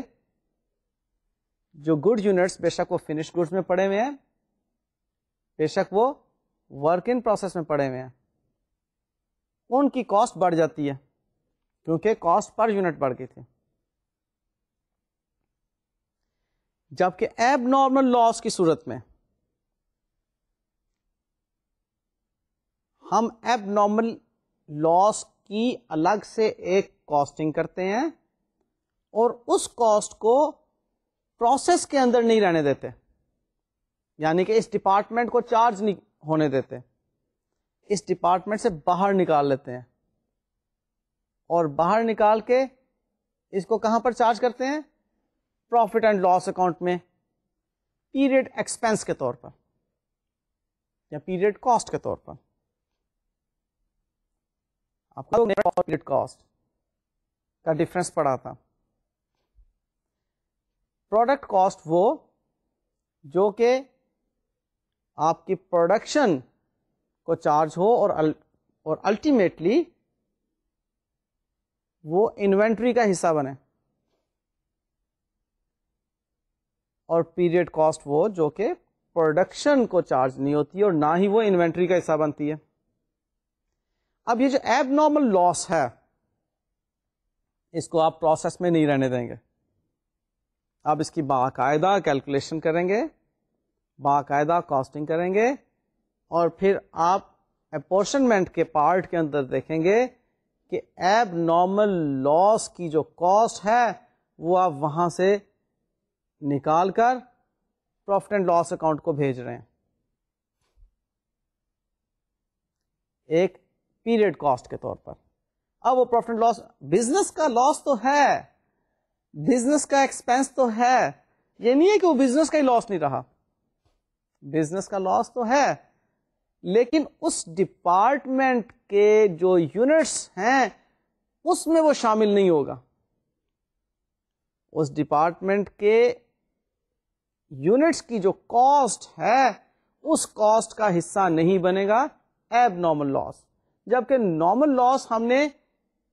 جو گڈ یونٹس, بے شک وہ فنش گڈس میں پڑے ہوئے ہیں, بے شک وہ ورک ان پروسیس میں پڑے ہوئے ہیں, ان کی کاسٹ بڑھ جاتی ہے کیونکہ کاسٹ پر یونٹ بڑھ گئی تھی. جبکہ ایب نارمل لاس کی صورت میں ہم ایب نارمل لاس کی الگ سے ایک کاسٹنگ کرتے ہیں اور اس کاسٹ کو پروسیس کے اندر نہیں رہنے دیتے, یعنی کہ اس ڈپارٹمنٹ کو چارج نہیں ہونے دیتے, اس ڈپارٹمنٹ سے باہر نکال لیتے ہیں, اور باہر نکال کے اس کو کہاں پر چارج کرتے ہیں, پروفٹ اینڈ لاس اکاؤنٹ میں پیریڈ ایکسپینس کے طور پر یا پیریڈ کاسٹ کے طور پر. آپ کو پیریڈ کاسٹ کا ڈفرنس پڑا تھا. پروڈکٹ کاسٹ وہ جو کہ آپ کی پروڈکشن کو چارج ہو اور الٹیمیٹلی وہ انوینٹری کا حصہ بنے, اور پیریڈ کاسٹ وہ جو کہ پروڈکشن کو چارج نہیں ہوتی اور نہ ہی وہ انوینٹری کا حصہ بنتی ہے. اب یہ جو ایب نارمل لاس ہے اس کو آپ پروسیس میں نہیں رہنے دیں گے, آپ اس کی باقاعدہ کیلکولیشن کریں گے, باقاعدہ کاسٹنگ کریں گے, اور پھر آپ اپورشنمنٹ کے پارٹ کے اندر دیکھیں گے کہ ایب نارمل لاس کی جو کاسٹ ہے وہ آپ وہاں سے نکال کر پروفٹ اینڈ لاس اکاؤنٹ کو بھیج رہے ہیں ایک پیریڈ کاسٹ کے طور پر. اب وہ پروفٹ اینڈ لاس بزنس کا لاس تو ہے, بزنس کا ایکسپینس تو ہے, یہ نہیں ہے کہ وہ بزنس کا ہی لاس نہیں رہا, بزنس کا لاس تو ہے, لیکن اس ڈپارٹمنٹ کے جو یونٹس ہیں اس میں وہ شامل نہیں ہوگا. اس ڈپارٹمنٹ کے یونٹس کی جو کاسٹ ہے اس کاسٹ کا حصہ نہیں بنے گا ایب نارمل لاس, جبکہ نارمل لاس ہم نے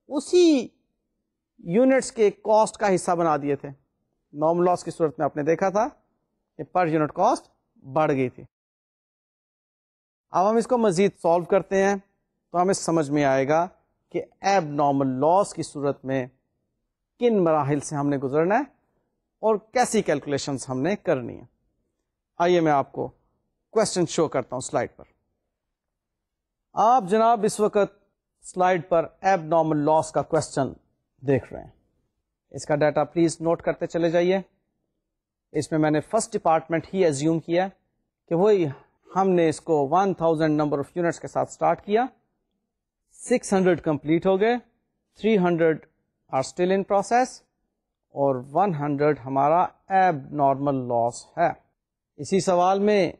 اسی یونٹس کے کاسٹ کا حصہ بنا دیے تھے. نارمل لاس کی صورت میں آپ نے دیکھا تھا کہ پر یونٹ کاسٹ بڑھ گئی تھی. اب ہم اس کو مزید سالو کرتے ہیں تو ہمیں سمجھ میں آئے گا کہ ایب نارمل لاس کی صورت میں کن مراحل سے ہم نے گزرنا ہے اور کیسی کیلکولیشنز ہم نے کرنی ہے. آئیے میں آپ کو کوشچن شو کرتا ہوں سلائڈ پر. آپ جناب اس وقت سلائڈ پر ایب نارمل لاس کا کوشچن دیکھ رہے ہیں. اس کا ڈیٹا پلیز نوٹ کرتے چلے جائیے. اس میں نے فرسٹ ڈپارٹمنٹ ہی ایزیوم کیا کہ وہی ہم نے اس کو 1000 نمبر آف یونٹس کے ساتھ سٹارٹ کیا, 600 کمپلیٹ ہو گئے, 300 آر اسٹل ان پروسیس, اور 100 ہمارا ایب نارمل لاس ہے. اسی سوال میں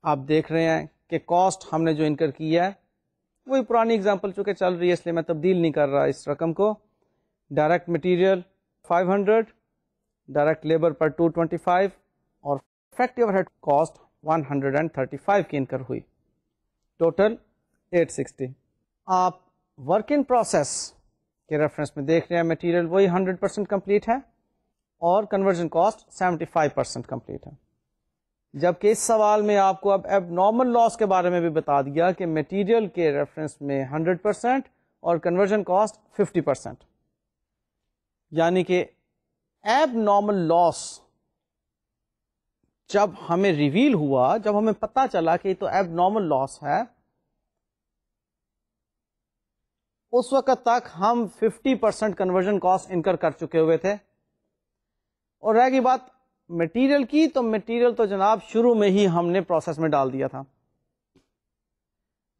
آپ دیکھ رہے ہیں کہ کاسٹ ہم نے جو انکر کی ہے وہی پرانی ایگزامپل چونکہ چل رہی ہے اس لیے میں تبدیل نہیں کر رہا اس رقم کو. ڈائریکٹ مٹیریل 500, ڈائریکٹ لیبر پر 225 اور فیکٹری اوور ہیڈ کاسٹ 135 کی انکر ہوئی, ٹوٹل 860. آپ ورک ان پروسیس کے ریفرنس میں دیکھ رہے ہیں مٹیریل وہی 100% کمپلیٹ ہے اور کنورژن کاسٹ 75% کمپلیٹ ہے. جبکہ اس سوال میں آپ کو اب نارمل لاس کے بارے میں بھی بتا دیا کہ مٹیریل کے ریفرنس میں 100% اور کنورژن کاسٹ 50%. یعنی کہ ایب نارمل لاس جب ہمیں ریویل ہوا، جب ہمیں پتا چلا کہ یہ تو ایب نارمل لاس ہے، اس وقت تک ہم 50% کنورژن کاسٹ انکر کر چکے ہوئے تھے. اور رہ گئی بات مٹیریل کی، تو مٹیریل تو جناب شروع میں ہی ہم نے پروسیس میں ڈال دیا تھا،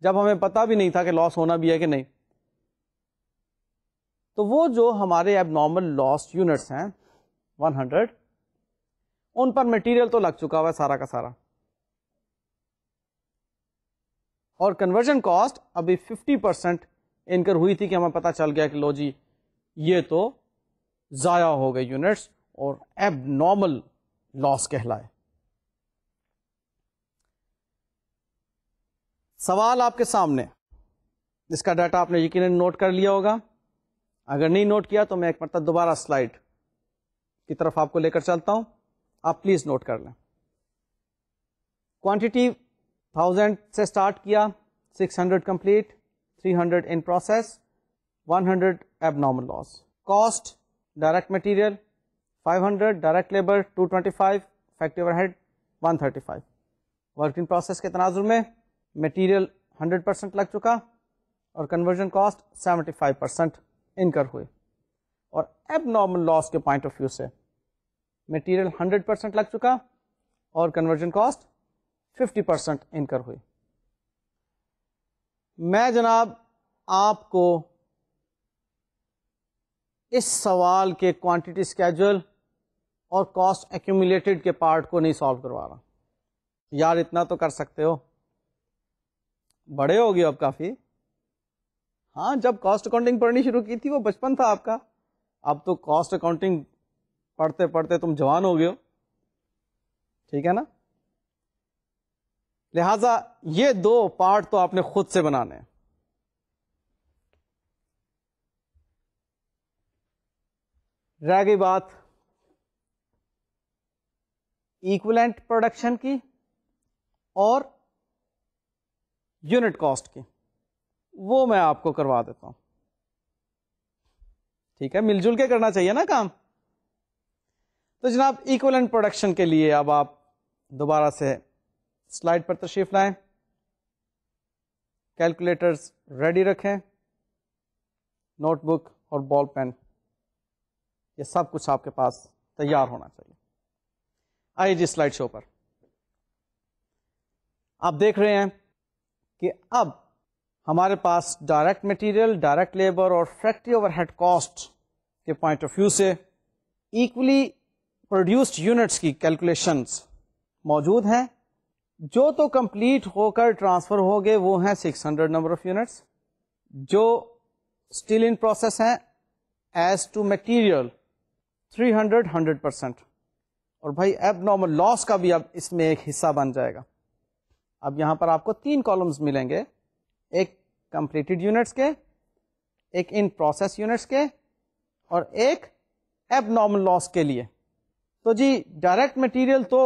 جب ہمیں پتا بھی نہیں تھا کہ لاس ہونا بھی ہے کہ نہیں. تو وہ جو ہمارے ایب نارمل لاس یونٹس ہیں 100، ان پر مٹیریل تو لگ چکا ہوا ہے سارا کا سارا، اور کنورژن کاسٹ ابھی 50% انکر ہوئی تھی کہ ہمیں پتا چل گیا کہ لو جی یہ تو ضائع ہو گئے یونٹس اور ایب نارمل لاس کہلائے. سوال آپ کے سامنے، اس کا ڈیٹا آپ نے یقیناً نوٹ کر لیا ہوگا. اگر نہیں نوٹ کیا تو میں ایک مرتبہ دوبارہ سلائڈ کی طرف آپ کو لے کر چلتا ہوں، آپ پلیز نوٹ کر لیں. کوانٹٹی 1000 سے سٹارٹ کیا، 600 complete, 300 in process, 100 abnormal loss. Cost direct material 500، direct labour 225، factory overhead 135. Work in process کے تناظر میں مٹیریل 100% لگ چکا اور کنورژن کاسٹ 75% انکر ہوئے. اور ایب نارمل لاس کے پوائنٹ آف ویو سے مٹیریل 100% لگ چکا اور کنورژن کاسٹ 50% انکر ہوئی. میں جناب آپ کو اس سوال کے کوانٹٹی اسکیجول اور کاسٹ ایکومولیٹڈ کے پارٹ کو نہیں سالو کروا رہا. یار اتنا تو کر سکتے ہو، بڑے ہو گئے اب کافی. ہاں جب کاسٹ اکاؤنٹنگ پڑھنی شروع کی تھی وہ بچپن تھا آپ کا، اب تو کاسٹ اکاؤنٹنگ پڑھتے پڑھتے تم جوان ہو گئے ہو، ٹھیک ہے نا. لہذا یہ دو پارٹ تو آپ نے خود سے بنانے ہیں. رہ گئی بات ایکولنٹ پروڈکشن کی اور یونٹ کاسٹ کی، وہ میں آپ کو کروا دیتا ہوں. ٹھیک ہے، مل جل کے کرنا چاہیے نا کام. تو جناب ایکولنٹ پروڈکشن کے لیے اب آپ دوبارہ سے سلائڈ پر تشریف لائیں، کیلکولیٹرز ریڈی رکھیں، نوٹ بک اور بال پین، یہ سب کچھ آپ کے پاس تیار ہونا چاہیے. آئیے جی سلائڈ شو پر. آپ دیکھ رہے ہیں کہ اب ہمارے پاس ڈائریکٹ مٹیریل، ڈائریکٹ لیبر اور فیکٹری اوور ہیڈ کاسٹ کے پوائنٹ آف ویو سے ایکولی پروڈیوسڈ یونٹس کی کیلکولیشنز موجود ہیں. جو تو کمپلیٹ ہو کر ٹرانسفر ہو گئے وہ ہیں 600 نمبر آف یونٹس، جو اسٹل ان پروسیس ہیں ایز ٹو مٹیریل 300 100%. اور بھائی ایب نارمل لاس کا بھی اب اس میں ایک حصہ بن جائے گا. اب یہاں پر آپ کو 3 کالمز ملیں گے، ایک کمپلیٹڈ یونٹس کے، ایک ان پروسیس یونٹس کے، اور ایک ایب نارمل لاس کے لیے. تو جی ڈائریکٹ مٹیریل تو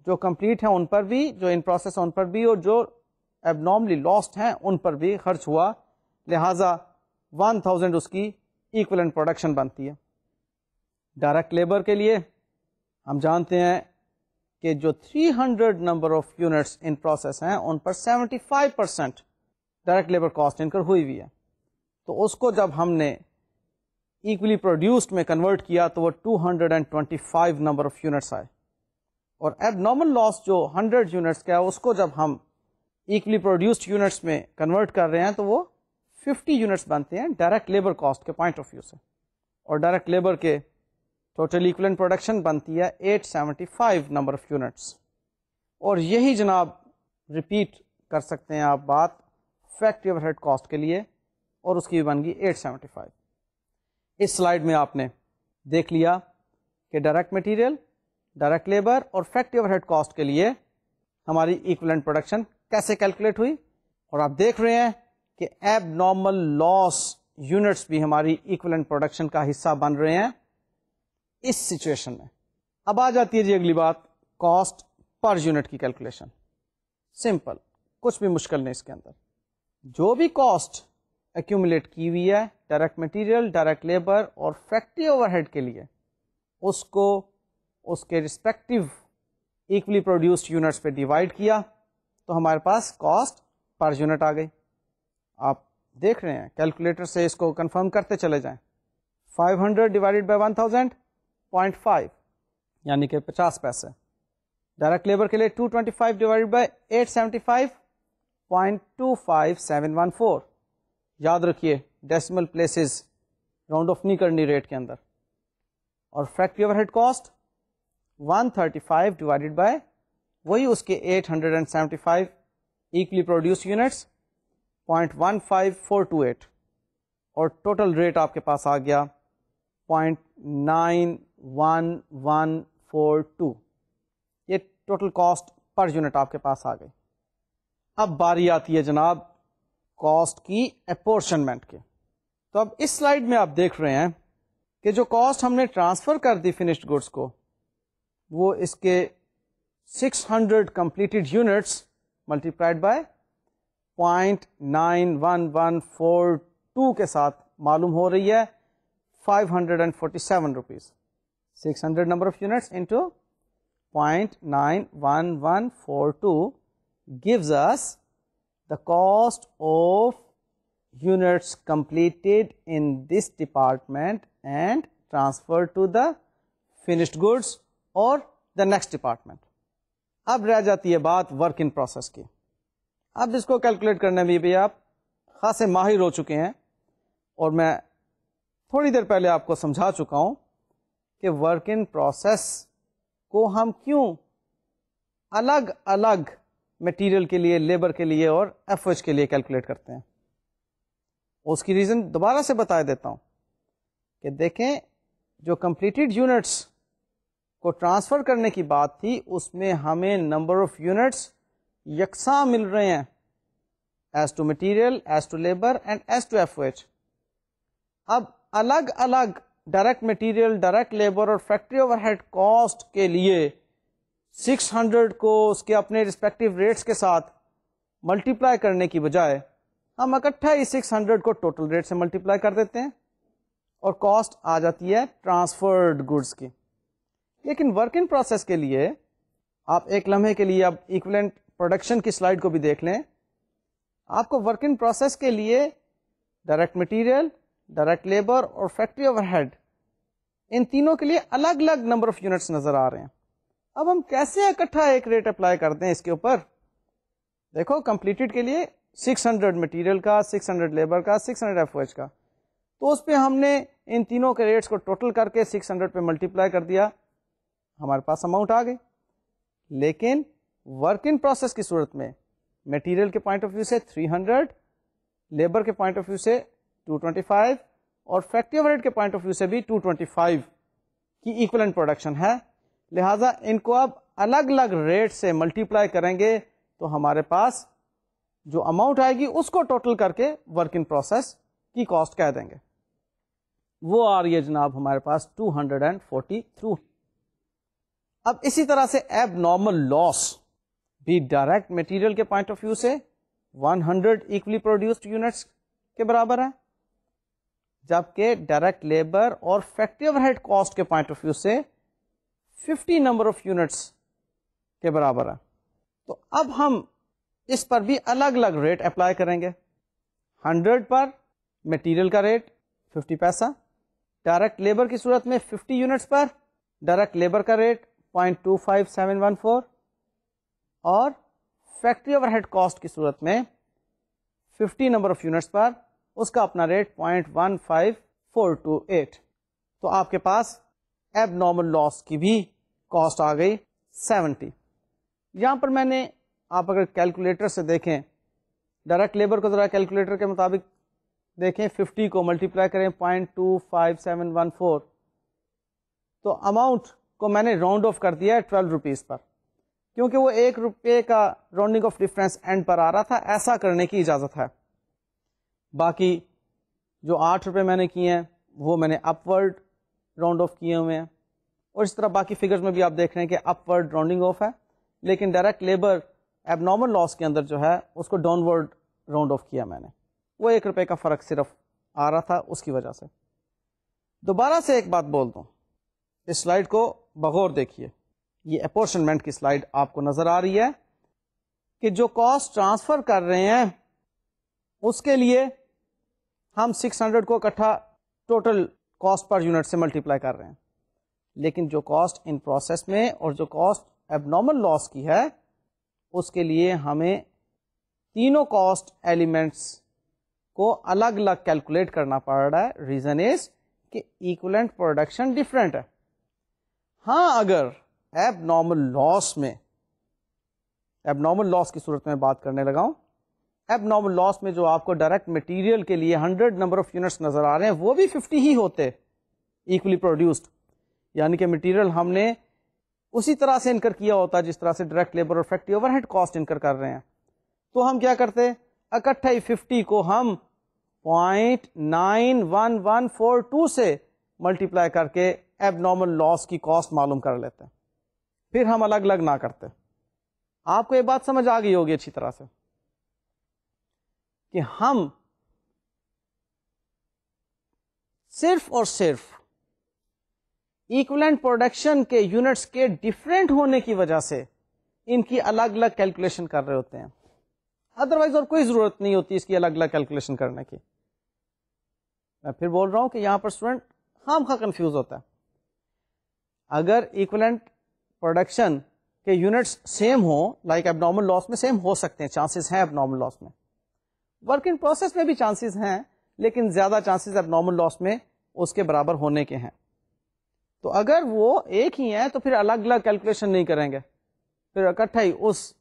جو کمپلیٹ ہیں ان پر بھی، جو ان پروسیس ہیں ان پر بھی، اور جو ایب نارملی لاسٹ ہیں ان پر بھی خرچ ہوا، لہذا 1000 اس کی ایکولنٹ پروڈکشن بنتی ہے. ڈائریکٹ لیبر کے لیے ہم جانتے ہیں کہ جو 300 number of units in process ہیں ان پر 75% ڈائریکٹ لیبر کاسٹ انکر ہوئی ہوئی ہے. تو اس کو جب ہم نے ایکولی پروڈیوسڈ میں کنورٹ کیا تو وہ 225 نمبر آف یونٹس آئے. اور ایب نارمل لاس جو 100 یونٹس کا ہے اس کو جب ہم ایکولی پروڈیوسڈ یونٹس میں کنورٹ کر رہے ہیں تو وہ 50 یونٹس بنتے ہیں ڈائریکٹ لیبر کاسٹ کے پوائنٹ آف ویو سے. اور ڈائریکٹ لیبر کے ٹوٹل ایکولنٹ پروڈکشن بنتی ہے 875 نمبر آف یونٹس. اور یہی جناب ریپیٹ کر سکتے ہیں آپ بات فیکٹری اوور ہیڈ کاسٹ کے لیے، اور اس کی بھی بن گئی 875. اس سلائیڈ میں آپ نے دیکھ لیا کہ ڈائریکٹ مٹیریل، ڈائریکٹ لیبر اور فیکٹری اوور ہیڈ کاسٹ کے لیے ہماری ایکولنٹ پروڈکشن کیسے کیلکولیٹ ہوئی. اور آپ دیکھ رہے ہیں کہ ایب نارمل لاس یونٹس بھی ہماری ایکولنٹ پروڈکشن کا حصہ بن رہے ہیں اس سچویشن میں. اب آ جاتی ہے جی اگلی بات، کاسٹ پر یونٹ کی کیلکولیشن. سمپل، کچھ بھی مشکل نہیں اس کے اندر. جو بھی کاسٹ ایکومولیٹ کی ہوئی ہے ڈائریکٹ مٹیریل, ڈائریکٹ لیبر اور فیکٹری اوور ہیڈ کے لیے, اس کو اس کے رسپیکٹو ایکولی پروڈیوسڈ یونٹس پہ ڈیوائڈ کیا تو ہمارے پاس کاسٹ پر یونٹ آ گئی. آپ دیکھ رہے ہیں کیلکولیٹر سے اس کو کنفرم کرتے چلے جائیں. 500 ڈیوائڈیڈ بائی 1000 0.5 یعنی کہ 50 پیسے. ڈائریکٹ لیبر کے لیے 225 ڈیوائڈیڈ بائی 875 0.25714. یاد رکھیے ڈیسیمل پلیسز راؤنڈ آف نہیں کرنی ریٹ کے اندر. اور factory overhead cost 135 divided by وہی اس کے 875 ایکلی پروڈیوس یونٹس 0.15428 اور ٹوٹل ریٹ آپ کے پاس آ گیا 0.91142. یہ ٹوٹل کاسٹ پر یونٹ آپ کے پاس آ گئی. اب باری آتی ہے جناب کاسٹ کی اپورشنمنٹ کے. تو اب اس سلائیڈ میں آپ دیکھ رہے ہیں کہ جو کاسٹ ہم نے ٹرانسفر کر دی فنشڈ گڈس کو وہ اس کے 600 کمپلیٹڈ یونٹس ملٹیپلائڈ بائی 0.91142 کے ساتھ معلوم ہو رہی ہے 547 rupees. 600 number of units into 0.91142 gives us the cost of units completed in this department and transferred to the finished goods or the next department. اب رہ جاتی ہے بات ورک ان پروسیس کی. اب اس کو کیلکولیٹ کرنے میں بھی آپ خاصے ماہر ہو چکے ہیں اور میں تھوڑی دیر پہلے آپ کو سمجھا چکا ہوں کہ ورک ان پروسیس کو ہم کیوں الگ الگ مٹیریل کے لیے, لیبر کے لیے اور ایف او ایچ کے لیے کیلکولیٹ کرتے ہیں. اس کی ریزن دوبارہ سے بتا دیتا ہوں کہ دیکھیں جو کمپلیٹڈ یونٹس کو ٹرانسفر کرنے کی بات تھی اس میں ہمیں نمبر آف یونٹس یکساں مل رہے ہیں as to material, as to labour and as to F O H. اب الگ الگ ڈائریکٹ مٹیریل, ڈائریکٹ لیبر اور فیکٹری اوور ہیڈ کاسٹ کے لیے 600 کو اس کے اپنے ریسپیکٹو ریٹس کے ساتھ ملٹیپلائی کرنے کی بجائے ہم اکٹھا ہی 600 کو ٹوٹل ریٹ سے ملٹیپلائی کر دیتے ہیں اور کاسٹ آ جاتی ہے ٹرانسفرڈ گڈس کی. لیکن ورک ان پروسیس کے لیے آپ ایک لمحے کے لیے اب ایکویلنٹ پروڈکشن کی سلائیڈ کو بھی دیکھ لیں. آپ کو ورک ان پروسیس کے لیے ڈائریکٹ مٹیریل, ڈائریکٹ لیبر اور فیکٹری اوور ہیڈ ان تینوں کے لیے الگ الگ نمبر آف یونٹس نظر آ رہے ہیں. اب ہم کیسے اکٹھا ایک ریٹ اپلائی کرتے ہیں اس کے اوپر؟ دیکھو کمپلیٹڈ کے لیے 600 مٹیریل کا, 600 لیبر کا, 600 ایف او ایچ کا, تو اس پہ ہم نے ان تینوں کے ریٹس کو ٹوٹل کر کے 600 پہ ملٹیپلائی کر دیا, ہمارے پاس اماؤنٹ آ گئی. لیکن ورک ان پروسیس کی صورت میں مٹیریل کے پوائنٹ آف ویو سے 300, لیبر کے پوائنٹ آف ویو سے 225 اور فیکٹری اوور ہیڈ کے پوائنٹ آف ویو سے بھی 225 کی ایکویلنٹ پروڈکشن ہے. لہذا ان کو اب الگ الگ ریٹ سے ملٹیپلائی کریں گے تو ہمارے پاس جو اماؤنٹ آئے گی اس کو ٹوٹل کر کے ورک ان پروسیس کی کاسٹ کہہ دیں گے. وہ آ رہی ہے جناب ہمارے پاس 243. اب اسی طرح سے ایب نارمل لاس بھی ڈائریکٹ مٹیریل کے پوائنٹ آف ویو سے 100 ایکولی پروڈیوسڈ یونٹس کے برابر ہے, جبکہ ڈائریکٹ لیبر اور فیکٹری اوور ہیڈ کاسٹ کے پوائنٹ آف ویو سے 50 نمبر آف یونٹس کے برابر ہے. تو اب ہم اس پر بھی الگ الگ ریٹ اپلائی کریں گے. 100 پر مٹیریل کا ریٹ 50 پیسہ, ڈائریکٹ لیبر کی صورت میں 50 یونٹس پر ڈائریکٹ لیبر کا ریٹ 0.25714 اور فیکٹری اوور ہیڈ کاسٹ کی صورت میں 50 نمبر آف یونٹس پر اس کا اپنا ریٹ 0.15428. تو آپ کے پاس ایب نارمل لاس کی بھی کاسٹ آ گئی 70. یہاں پر میں نے, آپ اگر کیلکولیٹر سے دیکھیں, ڈائریکٹ لیبر کو ذرا کیلکولیٹر کے مطابق دیکھیں, 50 کو ملٹیپلائی کریں 0.25714 تو اماؤنٹ کو میں نے راؤنڈ آف کر دیا ہے 12 روپیز پر, کیونکہ وہ 1 روپے کا راؤنڈنگ آف ڈفرینس اینڈ پر آ رہا تھا. ایسا کرنے کی اجازت ہے. باقی جو 8 روپے میں نے کیے ہیں وہ میں نے اپورڈ راؤنڈ آف کیے ہوئے ہیں, اور اس طرح باقی فگرز میں بھی آپ دیکھ رہے ہیں کہ اپورڈ راؤنڈنگ آف ہے, لیکن ڈائریکٹ لیبر ایب نارمل لاس کے اندر جو ہے اس کو ڈاؤن ورڈ راؤنڈ آف کیا میں نے. وہ 1 روپے کا فرق صرف آ رہا تھا اس کی وجہ سے. دوبارہ سے ایک بات بول دوں, اس سلائڈ کو بغور دیکھیے, یہ اپورشنمنٹ کی سلائڈ آپ کو نظر آ رہی ہے کہ جو کاسٹ ٹرانسفر کر رہے ہیں اس کے لیے ہم 600 کو اکٹھا ٹوٹل کاسٹ پر یونٹ سے ملٹیپلائی کر رہے ہیں, لیکن جو کاسٹ ان پروسیس میں اور جو کاسٹ اب نارمل لاس کی ہے اس کے لیے ہمیں تینوں کاسٹ ایلیمنٹس کو الگ الگ کیلکولیٹ کرنا پڑ رہا ہے. ریزن از کہ ایکولنٹ پروڈکشن ڈفرینٹ ہے. ہاں اگر اب نارمل لاس میں, اب نارمل لاس کی صورت میں بات کرنے لگا ہوں, اب نارمل لاس میں جو آپ کو ڈائریکٹ مٹیریل کے لیے 100 نمبر آف یونٹس نظر آ رہے ہیں وہ بھی 50 ہی ہوتے ایکولی پروڈیوسڈ, یعنی کہ مٹیریل ہم نے اسی طرح سے انکر کیا ہوتا جس طرح سے ڈائریکٹ لیبر اور factory overhead cost incur کر رہے ہیں. تو ہم کیا کرتے, اکٹھا ہی 50 کو ہم 0.91142 سے ملٹیپلائی کر کے اب نارمل لاس کی کاسٹ معلوم کر لیتے ہیں, پھر ہم الگ الگ نہ کرتے. آپ کو یہ بات سمجھ آ گئی ہوگی اچھی طرح سے کہ ہم صرف اور صرف ایکولنٹ پروڈکشن کے یونٹس کے ڈفرینٹ ہونے کی وجہ سے ان کی الگ الگ کیلکولیشن کر رہے ہوتے ہیں, ادروائز اور کوئی ضرورت نہیں ہوتی اس کی الگ الگ کیلکولیشن کرنے کی. میں پھر بول رہا ہوں کہ یہاں پر اسٹوڈنٹ خام خواہ کنفیوز ہوتا ہے. اگر ایکولنٹ پروڈکشن کے یونٹس سیم ہوں, لائک اب نارمل لاس میں سیم ہو سکتے ہیں, چانسز ہیں اب نارمل لاس میں, ورک ان پروسیس میں بھی چانسز ہیں, لیکن زیادہ چانسز اب نارمل لاس میں اس کے برابر ہونے کے ہیں. تو اگر وہ ایک ہی ہیں تو پھر الگ الگ کیلکولیشن نہیں کریں گے, پھر اکٹھا ہی اس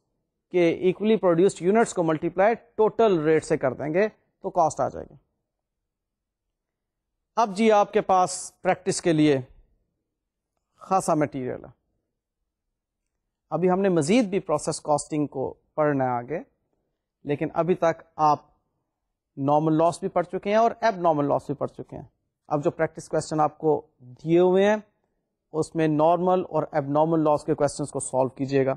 کے ایکولی پروڈیوسڈ یونٹس کو ملٹیپلائی ٹوٹل ریٹ سے کر دیں گے تو کاسٹ آ جائے گی. اب جی آپ کے پاس پریکٹس کے لیے خاصا مٹیریل ہے. ابھی ہم نے مزید بھی پروسیس کاسٹنگ کو پڑھنا ہے آگے, لیکن ابھی تک آپ نارمل لاس بھی پڑھ چکے ہیں اور اب نارمل لاس بھی پڑھ چکے ہیں. اب جو پریکٹس کویسچن آپ کو دیے ہوئے ہیں اس میں نارمل اور اب نارمل لاس کے کویسچنس کو سالو کیجیے گا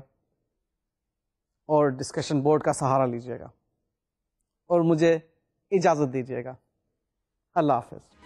اور ڈسکشن بورڈ کا سہارا لیجیے گا, اور مجھے اجازت دیجیے گا. اللہ حافظ.